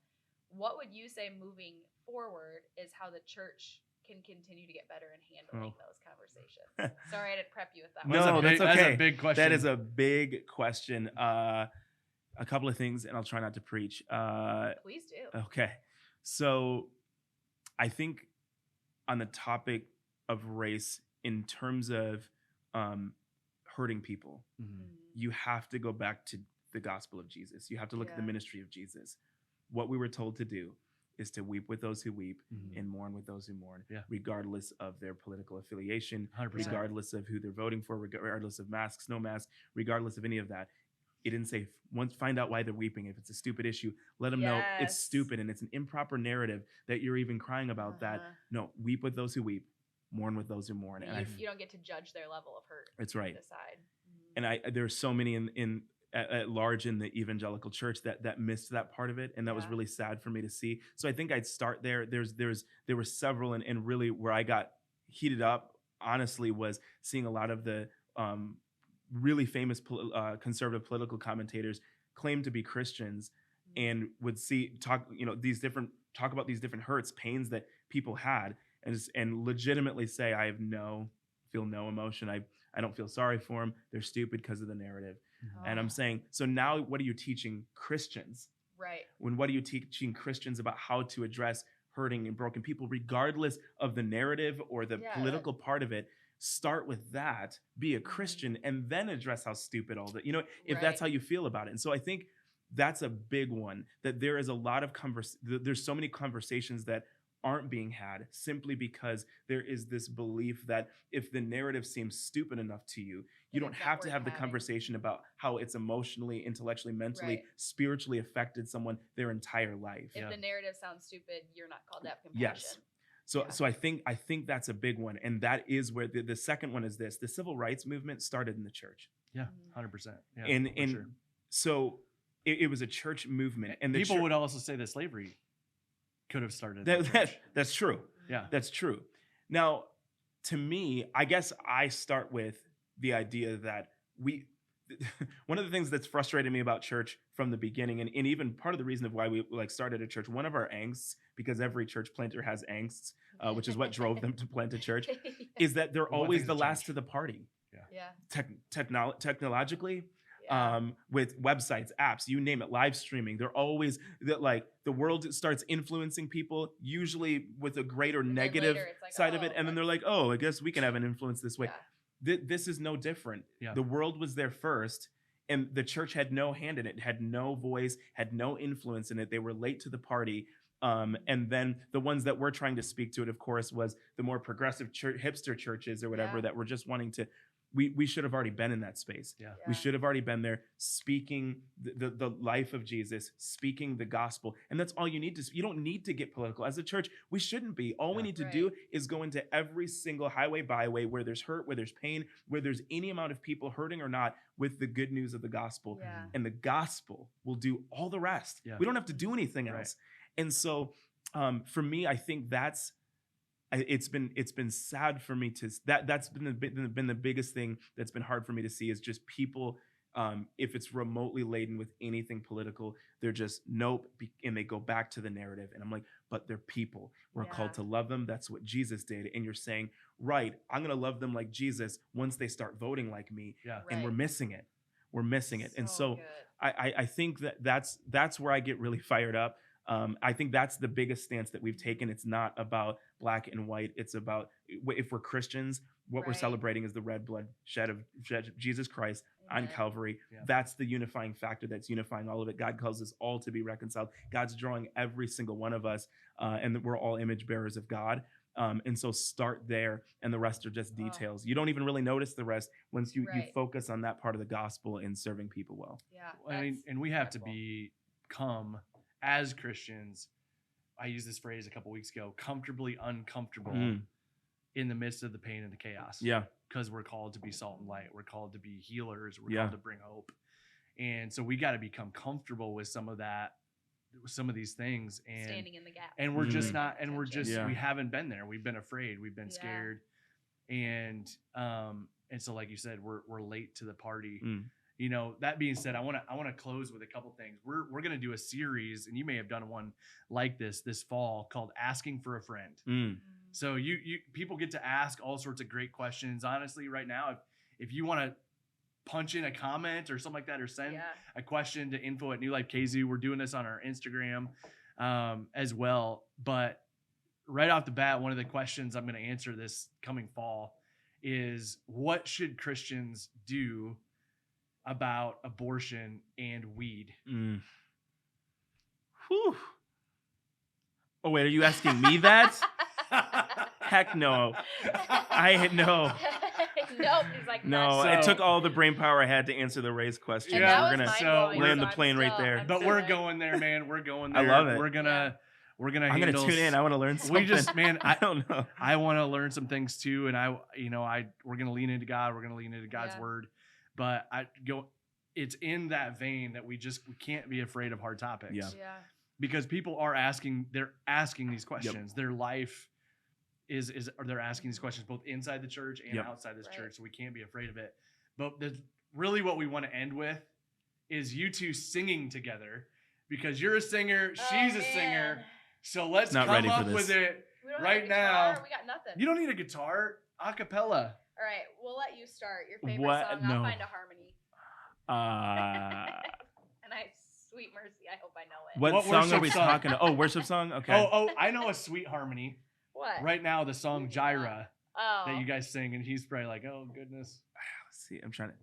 what would you say moving forward is how the church can continue to get better in handling those conversations? Sorry, I didn't prep you with that. No, that's okay. That's a big question. That is a big question. A couple of things, and I'll try not to preach. Please do. Okay. So I think on the topic of race, in terms of hurting people, you have to go back to the gospel of Jesus. You have to look at the ministry of Jesus. What we were told to do is to weep with those who weep and mourn with those who mourn, regardless of their political affiliation, 100%. regardless of who they're voting for, regardless of masks, no masks, regardless of any of that. It didn't say, once find out why they're weeping. If it's a stupid issue, let them know it's stupid and it's an improper narrative that you're even crying about that. No, weep with those who weep, mourn with those who mourn. And you don't get to judge their level of hurt. That's right. Decide. And there's so many at large in the evangelical church that missed that part of it, and that was really sad for me to see. So I think I'd start there. There were several, and really where I got heated up, honestly, was seeing a lot of the really famous conservative political commentators claim to be Christians and would talk about these different hurts, pains that people had, and legitimately say, I feel no emotion. I don't feel sorry for them. They're stupid because of the narrative. And I'm saying, so now what are you teaching Christians? Right. What are you teaching Christians about how to address hurting and broken people, regardless of the narrative or the political part of it? Start with that, be a Christian, and then address how stupid all that, if that's how you feel about it. And so I think that's a big one, that there is a lot of there's so many conversations that aren't being had simply because there is this belief that if the narrative seems stupid enough to you, you don't have to have the conversation about how it's emotionally, intellectually, mentally, spiritually affected someone their entire life. If the narrative sounds stupid, you're not called to have compassion. Yes. So I think that's a big one. And that is where the second one is this. The civil rights movement started in the church. Yeah, 100%. Yeah, and sure. So it was a church movement. And people would also say that slavery could have started. That's true. Yeah. That's true. Now, to me, I guess I start with the idea that one of the things that's frustrated me about church from the beginning, and even part of the reason of why we started a church, one of our angsts, because every church planter has angsts, which is what drove them to plant a church, is that they're always the last to the party. Technologically, with websites, apps, you name it, live streaming, they're always the world starts influencing people, usually with a greater negative side of it, and then they're like, oh, I guess we can have an influence this way. This is no different. The world was there first, and the church had no hand in it, had no voice, had no influence in it. They were late to the party. And then the ones that we're trying to speak to it, of course, was the more progressive hipster churches or whatever that were just wanting to. We should have already been in that space. We should have already been there speaking the life of Jesus, speaking the gospel. And that's all you need to. You don't need to get political. As a church, we shouldn't be. All we need to do is go into every single highway, byway, where there's hurt, where there's pain, where there's any amount of people hurting or not, with the good news of the gospel. And the gospel will do all the rest. We don't have to do anything else. And so for me, I think it's been sad for me to that's been the biggest thing that's been hard for me to see, is just people, if it's remotely laden with anything political, they're just nope, and they go back to the narrative. And I'm like, but they're people. We're called to love them. That's what Jesus did. And you're saying, right, I'm gonna love them like Jesus once they start voting like me. And we're missing it. And so I think that's where I get really fired up. I think that's the biggest stance that we've taken. It's not about black and white. It's about, if we're Christians, what we're celebrating is the red blood shed of Jesus Christ on Calvary. Yeah. That's the unifying factor that's unifying all of it. God calls us all to be reconciled. God's drawing every single one of us, and that we're all image bearers of God. And so start there, and the rest are just details. You don't even really notice the rest once you focus on that part of the gospel and serving people well. Yeah. I mean, and we have to become, as Christians, I used this phrase a couple weeks ago, comfortably uncomfortable in the midst of the pain and the chaos. Yeah. Because we're called to be salt and light. We're called to be healers. We're called to bring hope. And so we got to become comfortable with some of that, some of these things, and standing in the gap. And we're just not, and we're just, we haven't been there. We've been afraid. We've been scared. And so like you said, we're late to the party. You know, that being said, I want to close with a couple things. We're going to do a series, and you may have done one like this fall, called Asking for a Friend. So you people get to ask all sorts of great questions. Honestly, right now, if you want to punch in a comment or something like that, or send a question to info@newlifekzu. We're doing this on our Instagram as well. But right off the bat, one of the questions I'm going to answer this coming fall is, what should Christians do about abortion and weed? Whew. Oh, wait, are you asking me that? Heck no. No. Nope. He's like, no, it took all the brain power I had to answer the raised question. Yeah, we're gonna land the plane right there. But we're going there, man. We're going there. I love it. We're gonna I'm gonna tune in. I want to learn something. We just, man, I don't know. I want to learn some things too, and we're gonna lean into God. We're gonna lean into God's word. But it's in that vein that we can't be afraid of hard topics. Yeah. Because people are asking these questions. Their life they're asking these questions both inside the church and outside this church, so we can't be afraid of it. But really what we want to end with is you two singing together, because you're a singer, she's a singer. So let's come up with it right now. We got nothing. You don't need a guitar, a cappella. All right, we'll let you start your favorite song. I'll find a harmony. And sweet mercy, I hope I know it. What song are we talking about? Oh, worship song? Okay. Oh, I know a sweet harmony. What? Right now, the song Jireh that you guys sing, and he's probably like, oh, goodness. Let's see, I'm trying to.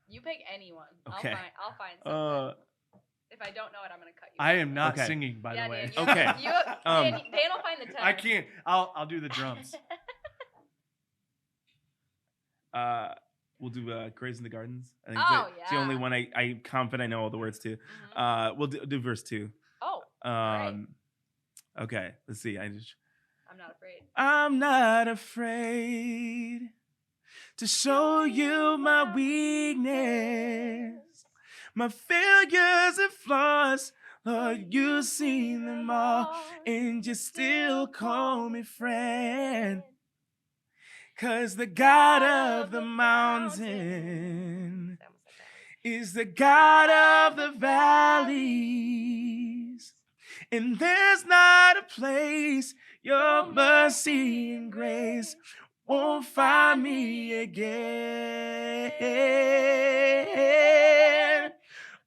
You pick anyone. Okay. I'll find something. If I don't know it, I'm going to cut you. I am not singing, by the way. Dan, okay. Dan will find the tone. I can't. I'll do the drums. We'll do Grace in the Gardens. I think it's the only one I'm confident I know all the words to. We'll do verse 2. Oh. Right. Okay, let's see. I'm not afraid. I'm not afraid to show you my weakness, my failures and flaws. Lord, you've seen them all, and you still call me friend. 'Cause the God of the mountain is the God of the valleys. And there's not a place your mercy and grace won't find me again.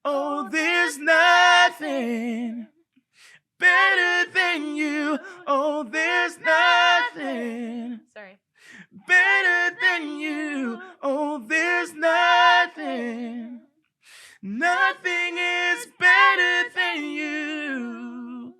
Oh, there's nothing better than you. Oh, there's nothing better than you. Oh, there's nothing. Nothing is better than you.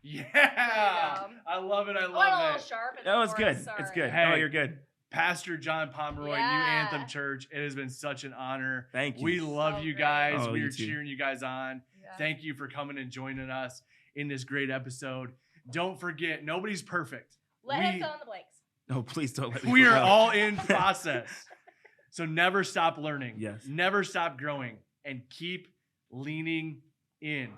Yeah. I love it. I love it. That was good. It's good. Hey, oh, you're good. Pastor John Pomeroy, New Anthem Church. It has been such an honor. Thank you. We love you guys. Oh, we are cheering you guys on. Yeah. Thank you for coming and joining us in this great episode. Don't forget, nobody's perfect. Let him fill in the blanks. No, please don't let me. We are all in process. So never stop learning. Yes. Never stop growing, and keep leaning in.